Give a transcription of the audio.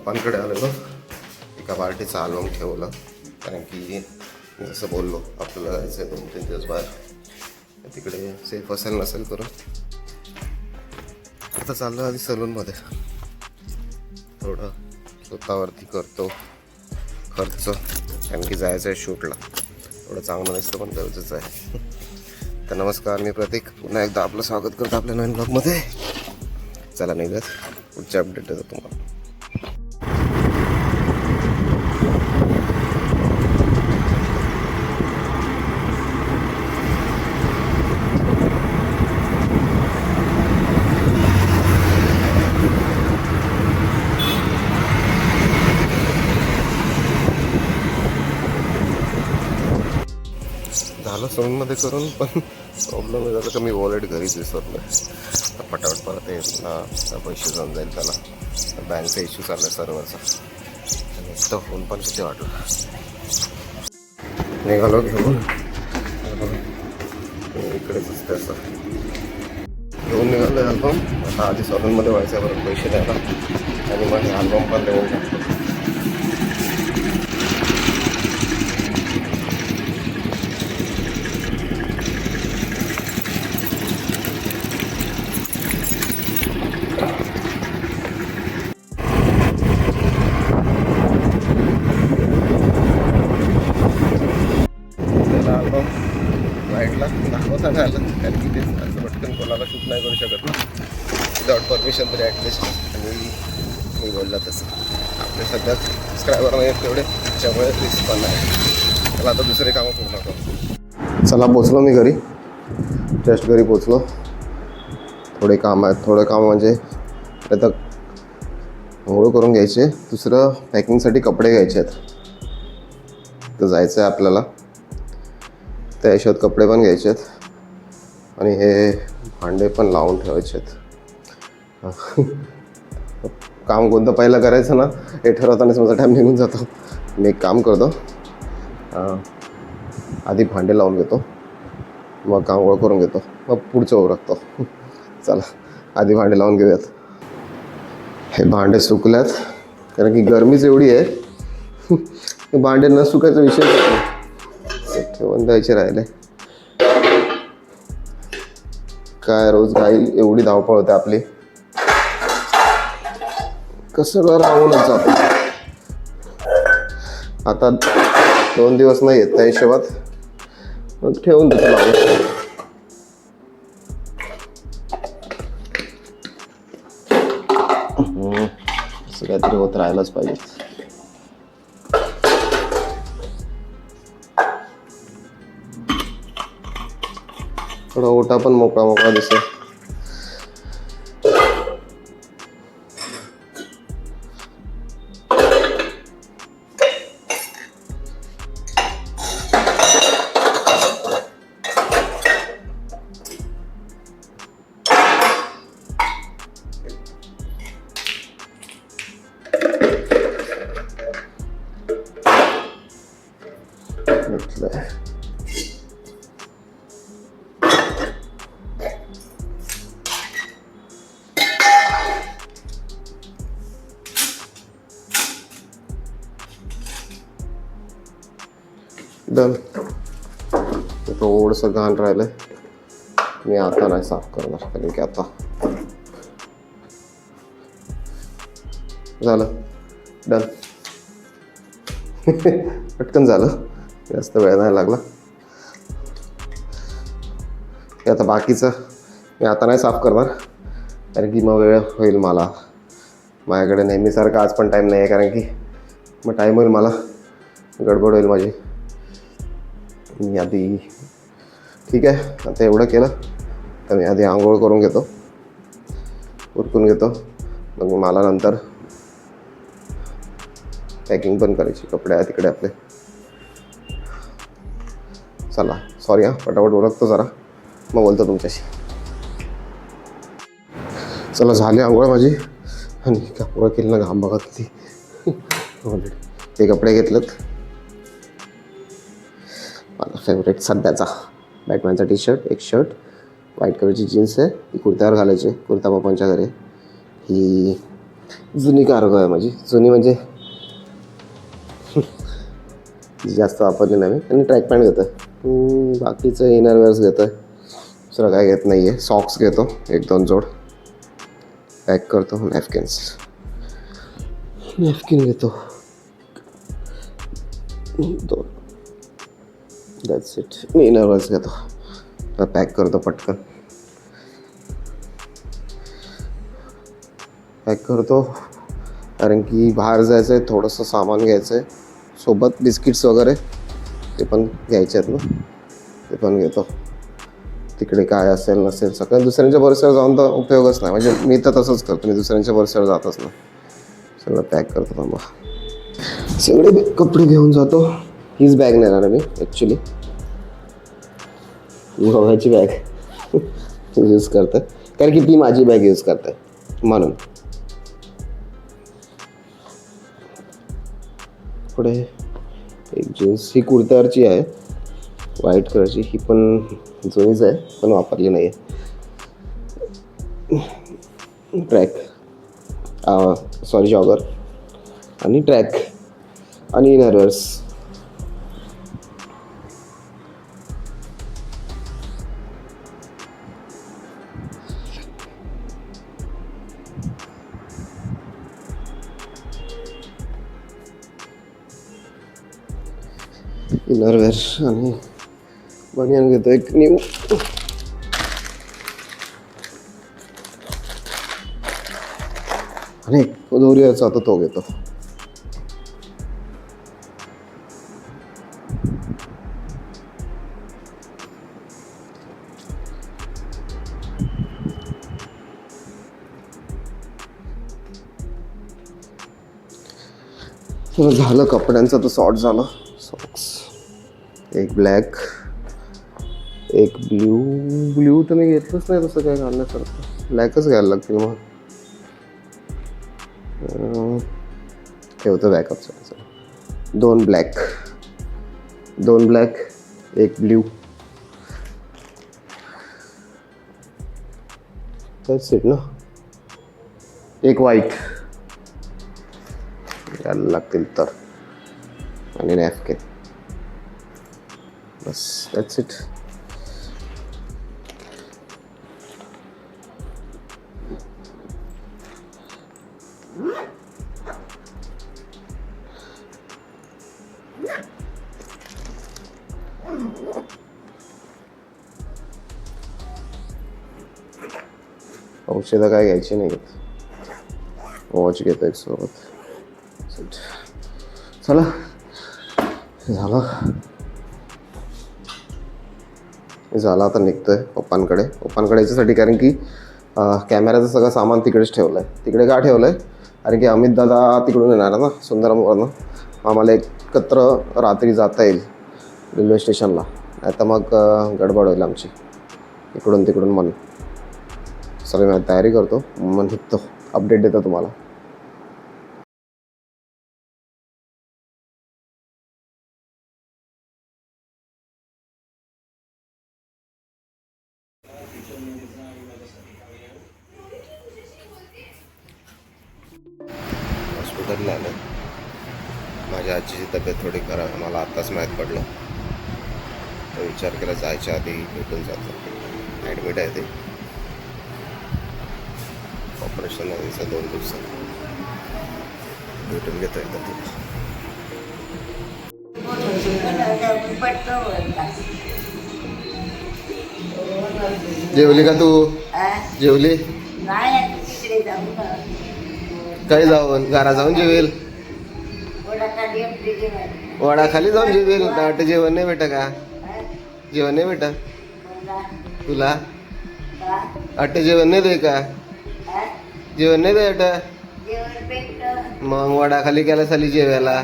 पप्पांकडे आलेलो, एका पार्टीचा अल्बम ठेवलं. कारण की जसं बोललो आपल्याला जायचं आहे 2-3 दिवस बाहेर, तिकडे सेफ असेल नसेल करून आता चाललं आधी सलूनमध्ये. थोडं स्वतःवरती करतो खर्च, कारण की जायचं आहे शूटला. थोडं चांगलं दिसतं पण गरजेचं आहे. तर नमस्कार, मी प्रतीक पुन्हा एकदा आपलं स्वागत करतो आपल्या नवीन ब्लॉगमध्ये. चला निघत पुढचे अपडेट देतो तुम्हाला. झालं सलूनमध्ये करून, पण प्रॉब्लेम हे झाला का मी वॉलेट घरीच विसरलो. तर पटापट परत येत ना पैसे जाऊन जाईल त्याला. बँकचा इश्यू चालला आहे सर्वरचा. आणि तर फोन पण किती वाटलं. निघालो घेऊन, इकडेच असते असं घेऊन निघालो अल्बम. आता आधी सलूनमध्ये व्हायचं बरं पैसे द्यायला, आणि मग अल्बम पण देऊन टाकतो. लाईटला दाखवता नाही आलं, कारण की ते असं पटकन कोणाला शूट नाही करू शकत ना विदाउट परमिशन तरी ॲटलिस्ट. आणि मी बोलला तसं आपले सध्या सबस्क्रायबर नाही आहेत तेवढे, त्याच्यामुळे रिस्क पण नाही. त्याला आता दुसरे कामं पूर्ण करतो. चला पोचलो मी घरी, जस्ट घरी पोचलो. थोडे काम आहेत, थोडं काम म्हणजे आता आंघोळ करून घ्यायचे, दुसरं पॅकिंगसाठी कपडे घ्यायचे आहेत. तर जायचं आहे आपल्याला, त्या हिशोबात कपडे पण घ्यायचे आहेत, आणि हे भांडे पण लावून ठेवायचे आहेत. काम कोणतं पहिलं करायचं ना हे ठरवतानाच माझा टाईम निघून जातो. मी एक काम करतो, आधी भांडे लावून घेतो, मग आंघोळ करून घेतो, मग पुढचं उरकतो. चला आधी भांडे लावून घेऊयात. हे भांडे सुकल्यात, कारण की गरमीच एवढी आहे. भांडे न सुकायचा विषय ठेवून द्यायचे राहिले. काय रोज घाई एवढी धावपळ होते आपली, कसं राहूनच जातं. आता 2 दिवस नाही येत त्या हिशोबात मग ठेवून देतो लावून. असं काहीतरी होत राहायलाच पाहिजे. थोडा ओटा पण मोकळा मोकळा दिसेल. डन. थोडंसं घाण राहिलं, मी आता नाही साफ करणार, कारण की आता झालं. डन. पटकन झालं, जास्त वेळ नाही लागला. हे आता बाकीचं मी आता नाही साफ करणार, कारण की मग वेळ होईल मला. माझ्याकडे नेहमीसारखं आज पण टाईम नाही आहे, कारण की मग टाईम होईल मला, गडबड होईल माझी. मी आधी ठीक आहे, आता एवढं केलं तर मी आधी आंघोळ करून घेतो, उरकून घेतो, मग मला नंतर पॅकिंग पण करायची. कपडे आहे तिकडे आपले. चला सॉरी पटापट उरकतो जरा, मग बोलतो तुमच्याशी. चला झाली आंघोळ माझी, आणि कपडे केली ना घाम बघा किती. हे कपडे घेतलेत माझा फेवरेट सध्याचा, बॅटमॅनचा टी शर्ट, एक शर्ट, व्हाईट कलरची जीन्स आहे, ही कुर्त्यावर घालायची, कुर्ता पप्पांच्या घरी. ही जुनी कार्गो आहे माझी, जुनी म्हणजे जास्त वापरली नाही मी. आणि ट्रॅक पॅन्ट घेतो आहे, बाकीचं इनरवेअर्स घेतो आहे, दुसरं काय घेत नाही आहे. सॉक्स घेतो 1-2 जोड, पॅक करतो. नॅपकिन घेतो 2, दॅट्स इट. इनरवेअर्स घेतो, पॅक करतो पटकन, पॅक करतो. कारण की बाहेर जायचं आहे, थोडंसं सामान घ्यायचं आहे सोबत, बिस्किट्स वगैरे ते पण घ्यायचे आहेत ना, ते पण घेतो. तिकडे काय असेल नसेल सगळं दुसऱ्यांच्या भरोश्यावर जाऊन तर उपयोगच नाही. म्हणजे मी तर तसंच करतो, मी दुसऱ्यांच्या भरोश्यावर जातच नाही, सगळं पॅक करतो. थांबा, सगळे कपडे घेऊन जातो. हीच बॅग नेणार आहे मी ॲक्च्युली, गोव्याची बॅग यूज करते, कारण की ती माझी बॅग यूज करते म्हणून. पुढे एक जीन्स, ही कुर्त्यावरची आहे व्हाईट कलरची, ही पण जुनीच आहे पण वापरली नाही आहे. ट्रॅक, जॉगर आणि ट्रॅक आणि इनरवेअर्स. इनरवेअर आणि बनियान घेतो एक न्यू. आणि दोरीवरचा होता तो घेतो. झालं कपड्यांचं तर सॉर्ट झालं. सॉक्स एक ब्लॅक, एक ब्ल्यू तर मी घेतलंच नाही तसं काय घालण्यासारखं, ब्लॅकच घ्यायला लागतील मग. ठेवतो बॅकअपचं. 2 ब्लॅक, एक ब्ल्यू, दॅट्स इट ना. एक व्हाईट घ्यायला लागतील तर, आणि नॅपकिन, बस दॅट्स इट. औषधं काय घ्यायची नाही, वॉच घेतो एक सोबत. चला झालं आता निघतोय पप्पांकडे याच्यासाठी, कारण की कॅमेऱ्याचं सगळं सामान तिकडेच ठेवलं आहे. तिकडे का ठेवलं आहे, कारण की अमित दादा तिकडून येणार ना सुंदरमवरनं, आम्हाला एकत्र रात्री जाता येईल रेल्वे स्टेशनला, नाही तर मग गडबड होईल आमची इकडून तिकडून. म्हणून सगळी मी तयारी करतो, मग निघतो, अपडेट देतो तुम्हाला. हॉस्पिटलला आलं, माझ्या आजीची तब्येत थोडी खराब आहे, मला आत्ताच माहीत पडलं. तर विचार केला जायच्या आधी भेटून जातो. ॲडमिट आहे ते, ऑपरेशन आहे तिचं 2 दिवसात, भेटून घेतो एकदा तिला. जेवली का तू? जेवली? काही जाऊन घरा जाऊन जेवेल, वडाखाली जाऊन जेवेल. वाटतं जेवण नाही भेटा का? जेवण नाही भेटा तुला? वाटतं जेवण नाही दे का? जेवण नाही दे वाटतं? मग वडाखाली गेला साली जेवायला.